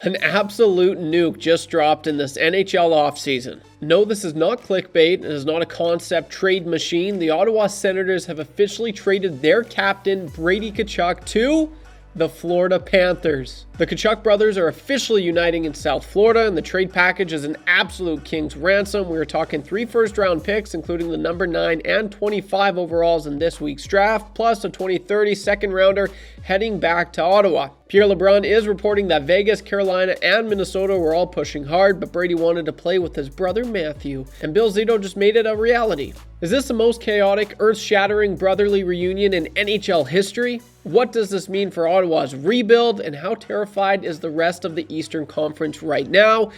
An absolute nuke just dropped in this NHL offseason. No, this is not clickbait. It is not a concept trade machine. The Ottawa Senators have officially traded their captain, Brady Tkachuk, to the Florida Panthers. The Tkachuk brothers are officially uniting in South Florida, and the trade package is an absolute king's ransom. We are talking 3 first-round picks, including the number 9 and 25 overalls in this week's draft, plus a 2030 second-rounder heading back to Ottawa. Pierre LeBrun is reporting that Vegas, Carolina, and Minnesota were all pushing hard, but Brady wanted to play with his brother Matthew, and Bill Zito just made it a reality. Is this the most chaotic, earth-shattering brotherly reunion in NHL history? What does this mean for Ottawa's rebuild, and how terrified is the rest of the Eastern Conference right now?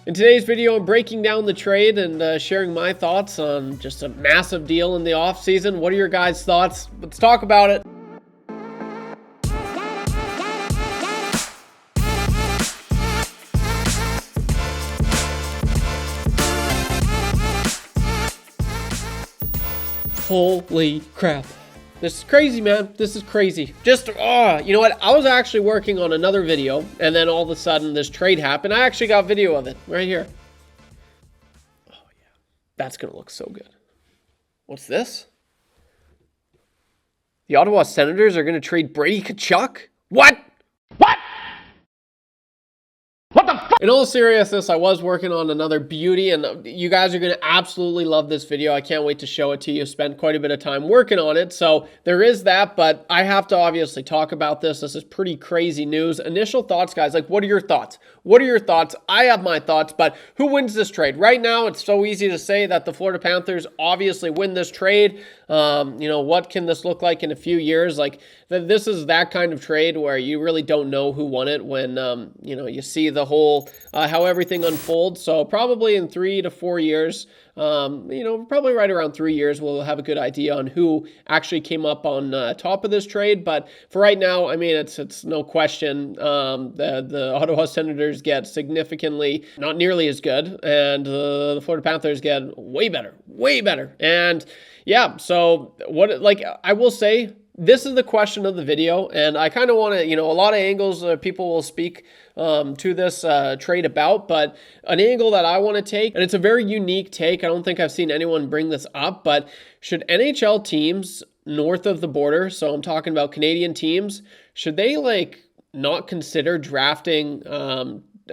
In today's video, I'm breaking down the trade and sharing my thoughts on just a massive deal in the offseason. What are your guys' thoughts? Let's talk about it. Holy crap. This is crazy, man. This is crazy. Just, you know what? I was actually working on another video, and then all of a sudden this trade happened. I actually got video of it right here. Oh, yeah. That's going to look so good. What's this? The Ottawa Senators are going to trade Brady Tkachuk? What? What? What the fuck? In all seriousness, I was working on another beauty, and you guys are going to absolutely love this video. I can't wait to show it to you. Spent quite a bit of time working on it, so there is that, but I have to obviously talk about this. This is pretty crazy news. Initial thoughts, guys. Like, what are your thoughts? What are your thoughts? I have my thoughts, but who wins this trade? Right now, it's so easy to say that the Florida Panthers obviously win this trade. You know, what can this look like in a few years? Like, this is that kind of trade where you really don't know who won it when, you know, you see the whole, how everything unfolds. So probably in 3 to 4 years, you know, probably right around 3 years, we'll have a good idea on who actually came up on top of this trade. But for right now, I mean, it's no question the Ottawa Senators get significantly, not nearly as good, and the Florida Panthers get way better, way better. And yeah, so what, like, I will say, this is the question of the video, and I kind of want to, you know, a lot of angles people will speak to this trade about, but an angle that I want to take, and it's a very unique take, I don't think I've seen anyone bring this up, but should NHL teams north of the border, so I'm talking about Canadian teams, should they, like, not consider drafting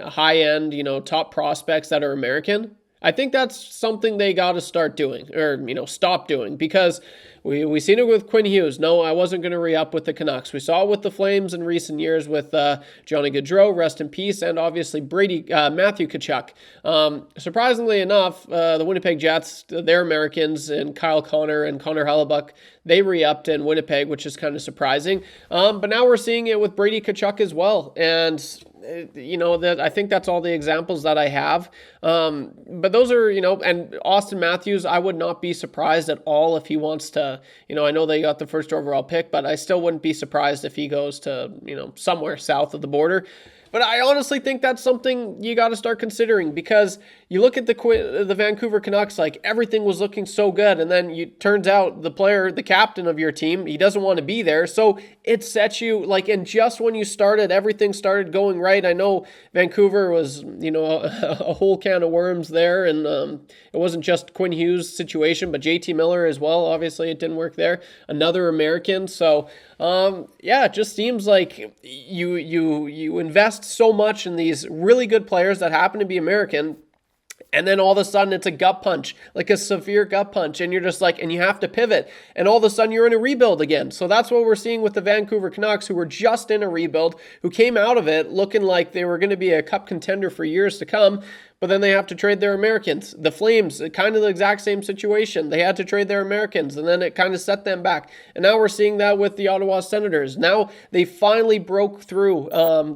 high-end, you know, top prospects that are American? I think that's something they got to start doing, or, you know, stop doing, because we seen it with Quinn Hughes. No, I wasn't going to re-up with the Canucks. We saw it with the Flames in recent years with Johnny Gaudreau, rest in peace, and obviously Matthew Tkachuk. Surprisingly enough, the Winnipeg Jets, they're Americans, and Kyle Connor and Connor Hellebuck, they re-upped in Winnipeg, which is kind of surprising. But now we're seeing it with Brady Tkachuk as well, and you know, that I think that's all the examples that I have. But those are, you know, and Austin Matthews, I would not be surprised at all if he wants to, you know, I know they got the first overall pick, but I still wouldn't be surprised if he goes to, you know, somewhere south of the border. But I honestly think that's something you got to start considering, because you look at the Vancouver Canucks, like, everything was looking so good, and then turns out the player, the captain of your team, he doesn't want to be there. So it sets you, like, and just when you started, everything started going right. I know Vancouver was, you know, a whole can of worms there, and it wasn't just Quinn Hughes' situation, but JT Miller as well. Obviously, it didn't work there. Another American. So yeah, it just seems like you invest so much in these really good players that happen to be American, and then all of a sudden it's a gut punch, like a severe gut punch, and you're just like, and you have to pivot, and all of a sudden you're in a rebuild again. So that's what we're seeing with the Vancouver Canucks, who were just in a rebuild, who came out of it looking like they were going to be a cup contender for years to come. But then they have to trade their Americans. The Flames, kind of the exact same situation. They had to trade their Americans, and then it kind of set them back. And now we're seeing that with the Ottawa Senators. Now they finally broke through,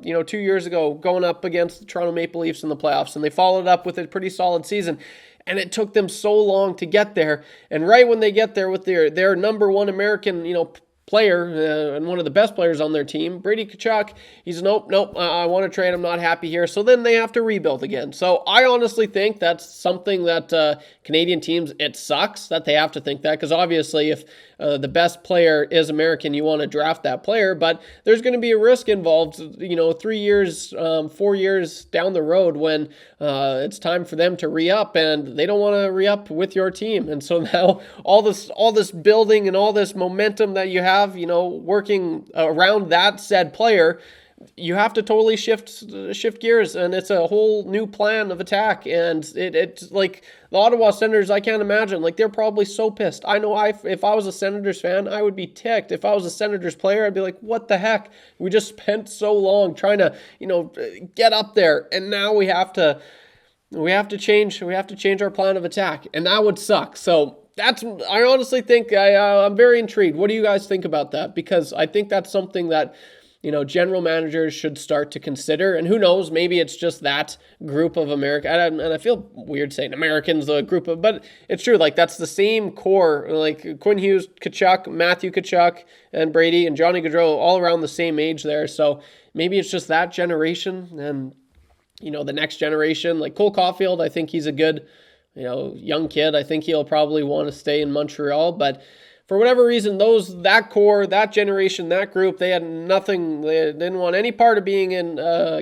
you know, 2 years ago, going up against the Toronto Maple Leafs in the playoffs, and they followed up with a pretty solid season. And it took them so long to get there. And right when they get there with their number one American, you know, player and one of the best players on their team, Brady Tkachuk, he's nope, I want to trade. I'm not happy here. So then they have to rebuild again. So I honestly think that's something that Canadian teams, it sucks that they have to think that, because obviously if the best player is American, you want to draft that player, but there's going to be a risk involved, 3 years, 4 years down the road when it's time for them to re-up, and they don't want to re-up with your team. And so now all this building and all this momentum that you have, working around that said player, you have to totally shift gears, and it's a whole new plan of attack. And it's like the Ottawa Senators, I can't imagine. Like, they're probably so pissed. I know if I was a Senators fan, I would be ticked. If I was a Senators player, I'd be like, what the heck? We just spent so long trying to, get up there, and now we have to change our plan of attack, and that would suck. So I honestly think I'm very intrigued. What do you guys think about that? Because I think that's something that general managers should start to consider. And who knows, maybe it's just that group of America. And I feel weird saying Americans, the group of, but it's true. Like, that's the same core, like Quinn Hughes, Tkachuk, Matthew Tkachuk, and Brady and Johnny Gaudreau, all around the same age there. So maybe it's just that generation, and the next generation, like Cole Caulfield, I think he's a good, young kid. I think he'll probably want to stay in Montreal, but for whatever reason, that core, that generation, that group, they had nothing. They didn't want any part of being in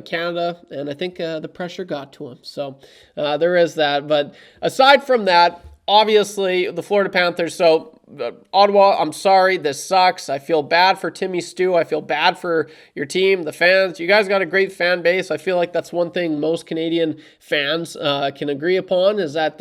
Canada, and I think the pressure got to them. So there is that. But aside from that, obviously the Florida Panthers. So Ottawa, I'm sorry, this sucks. I feel bad for Timmy Stu. I feel bad for your team, the fans. You guys got a great fan base. I feel like that's one thing most Canadian fans can agree upon, is that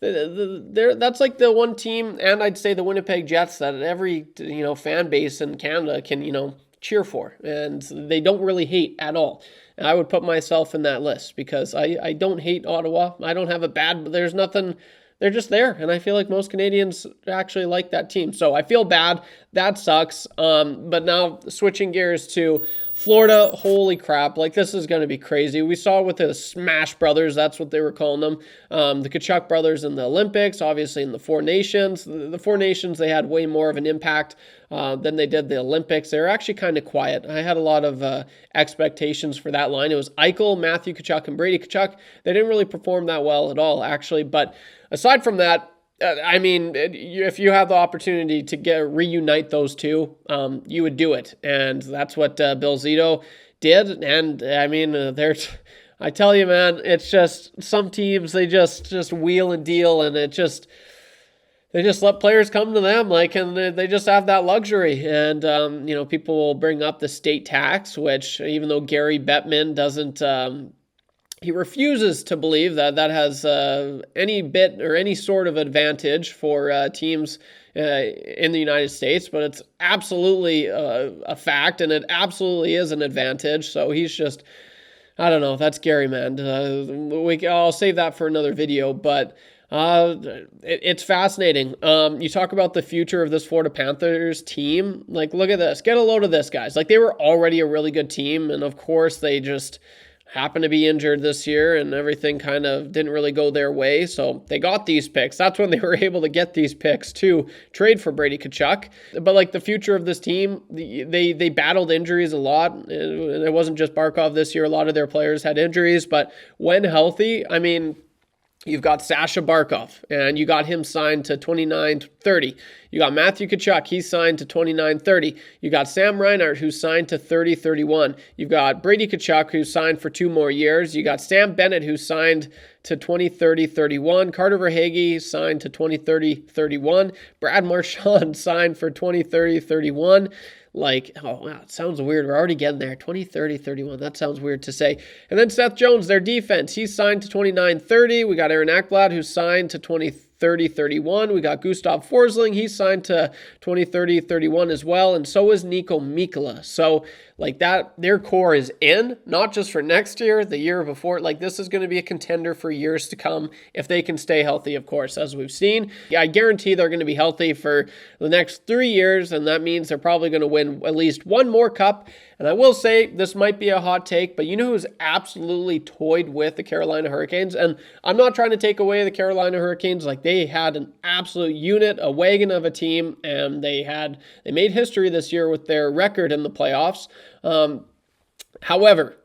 that's like the one team, and I'd say the Winnipeg Jets, that every fan base in Canada can cheer for, and they don't really hate at all. And I would put myself in that list, because I don't hate Ottawa. I don't have a bad, there's nothing. They're just there, and I feel like most Canadians actually like that team. So I feel bad. That sucks. But now switching gears to Florida, holy crap. Like, this is going to be crazy. We saw with the Smash Brothers, that's what they were calling them, the Tkachuk brothers in the Olympics, obviously in the Four Nations. The Four Nations, they had way more of an impact than they did the Olympics. They were actually kind of quiet. I had a lot of expectations for that line. It was Eichel, Matthew Tkachuk, and Brady Tkachuk. They didn't really perform that well at all, actually. But aside from that, if you have the opportunity to reunite those two, you would do it. And that's what Bill Zito did. And I tell you, man, it's just some teams, they just wheel and deal, and they just let players come to them, and they just have that luxury. And, people will bring up the state tax, which, even though Gary Bettman doesn't, he refuses to believe that has any bit or any sort of advantage for teams in the United States, but it's absolutely a fact, and it absolutely is an advantage. So he's just, I don't know, that's Gary, man. I'll save that for another video, but it's fascinating. You talk about the future of this Florida Panthers team. Like, look at this. Get a load of this, guys. Like, they were already a really good team, and of course they just happened to be injured this year, and everything kind of didn't really go their way. So they got these picks. That's when they were able to get these picks to trade for Brady Tkachuk. But like, the future of this team, they battled injuries a lot. It wasn't just Barkov this year. A lot of their players had injuries, but when healthy, you've got Sasha Barkov, and you got him signed to 29-30. You got Matthew Tkachuk, he's signed to 29-30. You got Sam Reinhart, who's signed to 30-31. You've got Brady Tkachuk, who's signed for 2 more years. You got Sam Bennett, who's signed to 20-30-31. Carter Verhaeghe signed to 20-30-31. Brad Marchand signed for 20-30-31. Like, oh, wow, it sounds weird. We're already getting there. 20-30-31. That sounds weird to say. And then Seth Jones, their defense. He's signed to 29-30. We got Aaron Ekblad, who's signed to 20-30-31. We got Gustav Forsling. He's signed to 20-30-31 as well. And so is Nico Mikkola. So, like that, their core is in, not just for next year, the year before. Like, this is going to be a contender for years to come if they can stay healthy, of course, as we've seen. I guarantee they're going to be healthy for the next 3 years, and that means they're probably going to win at least one more cup. And I will say, this might be a hot take, but you know who's absolutely toyed with the Carolina Hurricanes? And I'm not trying to take away the Carolina Hurricanes. Like, they had an absolute unit, a wagon of a team, and they made history this year with their record in the playoffs. However,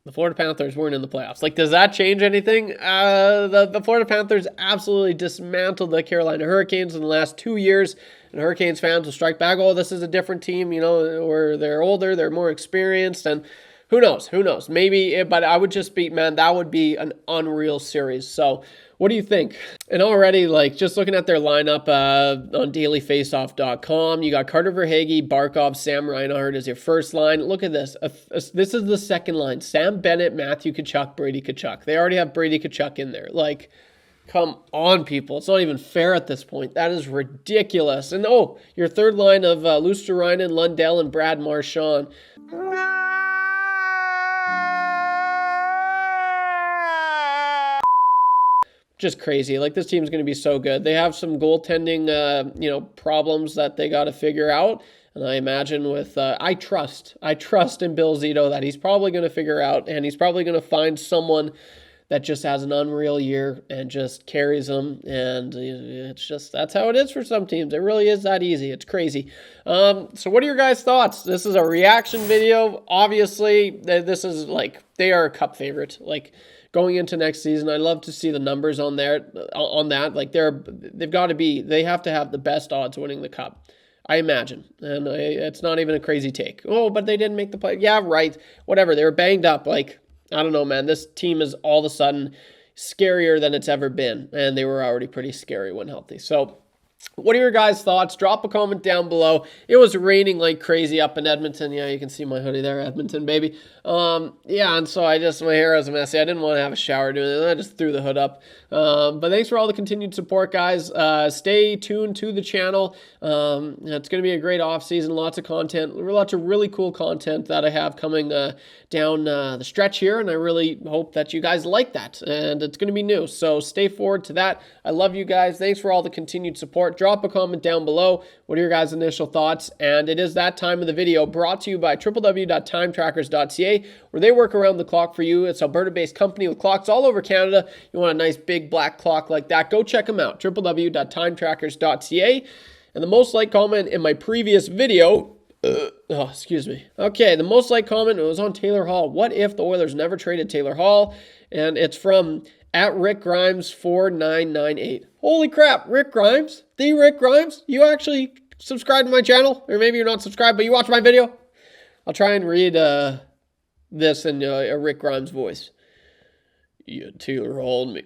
the Florida Panthers weren't in the playoffs. Like, does that change anything? The Florida Panthers absolutely dismantled the Carolina Hurricanes in the last 2 years. And Hurricanes fans will strike back, oh, this is a different team, you know, or they're older, they're more experienced, and who knows? Maybe, but I would just be, man, that would be an unreal series. So what do you think? And already, like, just looking at their lineup on dailyfaceoff.com, you got Carter Verhaeghe, Barkov, Sam Reinhart as your first line. Look at this. This is the second line. Sam Bennett, Matthew Tkachuk, Brady Tkachuk. They already have Brady Tkachuk in there. Like, come on, people. It's not even fair at this point. That is ridiculous. And, oh, your third line of Luosterainen, Lundell, and Brad Marchand. Just crazy. Like, this team's going to be so good. They have some goaltending, problems that they got to figure out. And I imagine with, I trust in Bill Zito that he's probably going to figure out, and he's probably going to find someone that just has an unreal year and just carries them. And it's just, that's how it is for some teams. It really is that easy. It's crazy. So what are your guys' thoughts? This is a reaction video. Obviously, this is like, they are a cup favorite. Like, going into next season, I'd love to see the numbers on there, on that. Like, they have to have the best odds winning the cup, I imagine. And it's not even a crazy take. Oh, but they didn't make the play. Yeah, right. Whatever. They were banged up. Like, I don't know, man. This team is all of a sudden scarier than it's ever been. And they were already pretty scary when healthy. So what are your guys' thoughts? Drop a comment down below. It was raining like crazy up in Edmonton. Yeah, you can see my hoodie there, Edmonton, baby. Yeah, and so my hair was messy. I didn't want to have a shower doing it. I just threw the hood up. But thanks for all the continued support, guys. Stay tuned to the channel. It's going to be a great off season. Lots of content, lots of really cool content that I have coming down the stretch here, and I really hope that you guys like that. And it's going to be new, so stay forward to that. I love you guys. Thanks for all the continued support. Drop a comment down below. What are your guys' initial thoughts? And it is that time of the video, brought to you by www.timetrackers.ca, where they work around the clock for you. It's an Alberta-based company with clocks all over Canada. You want a nice big black clock like that, go check them out, www.timetrackers.ca. And the most liked comment in my previous video, excuse me. Okay, the most liked comment was on Taylor Hall. What if the Oilers never traded Taylor Hall? And it's from @RickGrimes4998. Holy crap, Rick Grimes? The Rick Grimes? You actually subscribe to my channel? Or maybe you're not subscribed, but you watch my video? I'll try and read this in a Rick Grimes voice. Yeah, Taylor Hall,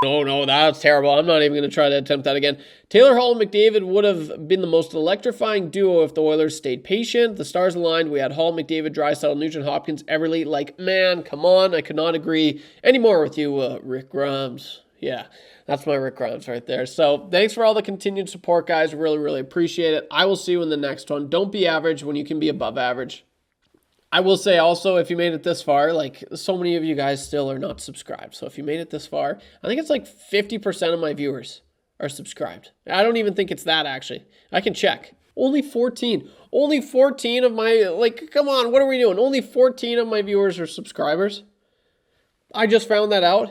no, that's terrible. I'm not even going to try to attempt that again. Taylor Hall and McDavid would have been the most electrifying duo if the Oilers stayed patient. The stars aligned. We had Hall, McDavid, Draisaitl, Nugent Hopkins, Everly. Like, man, come on. I could not agree anymore with you, Rick Grimes. Yeah, that's my Rick Grimes right there. So thanks for all the continued support, guys. Really, really appreciate it. I will see you in the next one. Don't be average when you can be above average. I will say also, if you made it this far, like, so many of you guys still are not subscribed. So if you made it this far, I think it's like 50% of my viewers are subscribed. I don't even think it's that, actually. I can check. Only 14. Only 14 of my, like, come on, what are we doing? Only 14 of my viewers are subscribers. I just found that out.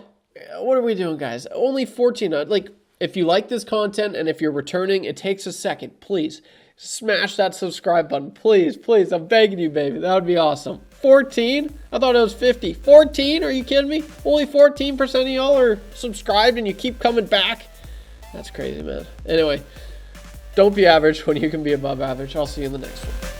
What are we doing, guys? Only 14. Like, if you like this content and if you're returning, it takes a second. Please smash that subscribe button. Please, please. I'm begging you, baby. That would be awesome. 14? I thought it was 50. 14? Are you kidding me? Only 14% of y'all are subscribed and you keep coming back? That's crazy, man. Anyway, don't be average when you can be above average. I'll see you in the next one.